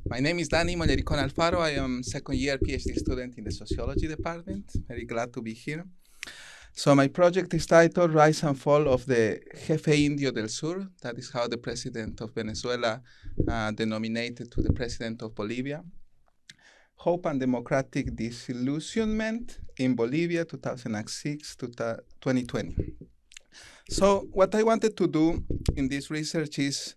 My name is Danny Mollericona Alfaro. I am second year PhD student in the sociology department. Very glad to be here. So my project is titled Rise and Fall of the Jefe Indio del Sur. That is how the president of Venezuela denominated to the president of Bolivia. Hope and Democratic Disillusionment in Bolivia, 2006 to 2020. So what I wanted to do in this research is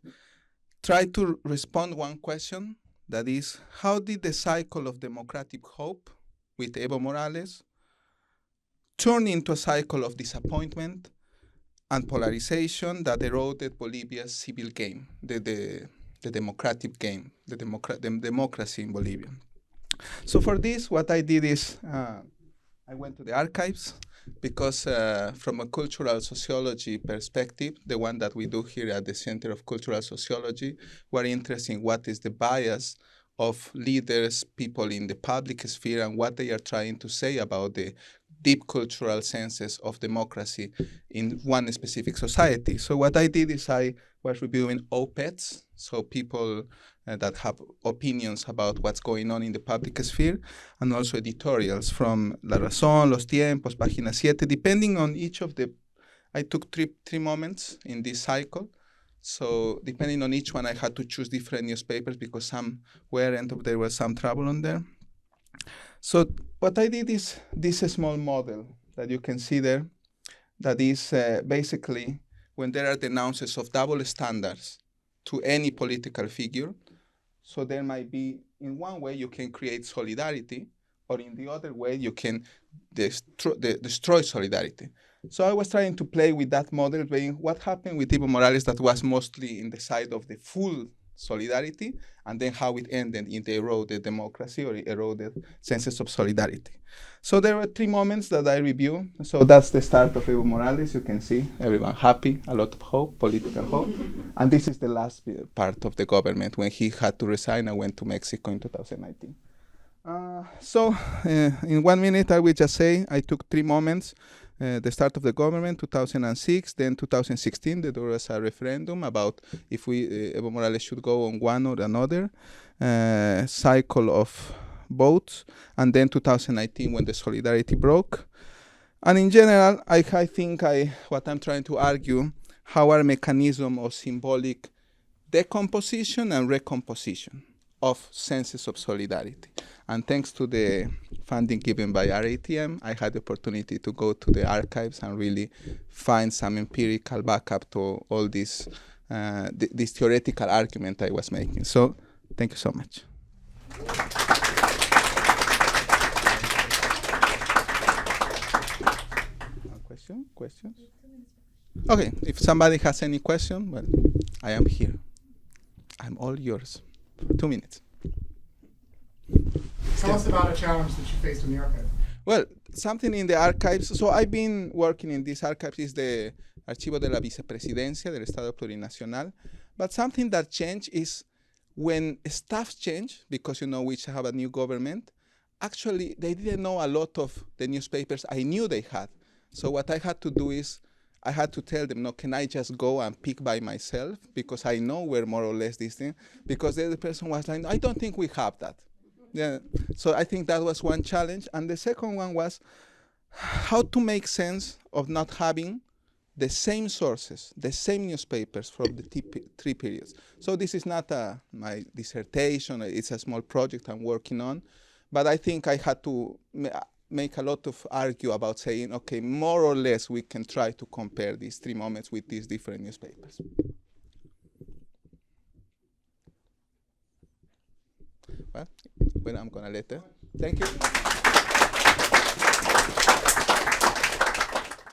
try to respond one question, that is, how did the cycle of democratic hope with Evo Morales turn into a cycle of disappointment and polarization that eroded Bolivia's civil game, the democratic game, the democracy in Bolivia? So for this, what I did is I went to the archives because from a cultural sociology perspective, the one that we do here at the Center of Cultural Sociology, we're interested in what is the bias of leaders, people in the public sphere, and what they are trying to say about the deep cultural senses of democracy in one specific society. So what I did is I was reviewing op-eds, so people that have opinions about what's going on in the public sphere, and also editorials from La Razón, Los Tiempos, Página 7, depending on each of the, I took three moments in this cycle. So depending on each one, I had to choose different newspapers because some weren't, there was some trouble on there. So what I did is this small model that you can see there, that is basically when there are denounces of double standards to any political figure. So there might be, in one way, you can create solidarity, or in the other way, you can destroy solidarity. So I was trying to play with that model, being what happened with Evo Morales that was mostly in the side of the full solidarity, and then how it ended in the eroded democracy or eroded senses of solidarity. So there were three moments that I review. So that's the start of Evo Morales. You can see everyone happy, a lot of hope, political hope. And this is the last part of the government when he had to resign and went to Mexico in 2019. In 1 minute, I will just say I took three moments. The start of the government, 2006, then 2016, there was a referendum about if Evo Morales should go on one or another cycle of votes, and then 2019 when the solidarity broke. And in general, I think what I'm trying to argue, how are mechanism of symbolic decomposition and recomposition of senses of solidarity. And thanks to the funding given by RITM, I had the opportunity to go to the archives and really find some empirical backup to all this theoretical argument I was making. So thank you so much. Questions? Okay, if somebody has any question, well, I am here. I'm all yours for 2 minutes. Tell us about a challenge that you faced in the archive. Well, something in the archives. So I've been working in these archives, is the Archivo de la Vicepresidencia del Estado Plurinacional. But something that changed is when staff change, because we have a new government, actually they didn't know a lot of the newspapers I knew they had. So what I had to do is I had to tell them, no, can I just go and pick by myself? Because I know where more or less this thing, because the other person was like, I don't think we have that. Yeah. So I think that was one challenge. And the second one was how to make sense of not having the same sources, the same newspapers from the three periods. So this is not my dissertation, it's a small project I'm working on, but I think I had to make a lot of argue about saying, okay, more or less we can try to compare these three moments with these different newspapers. Well, I'm gonna let her. Thank you.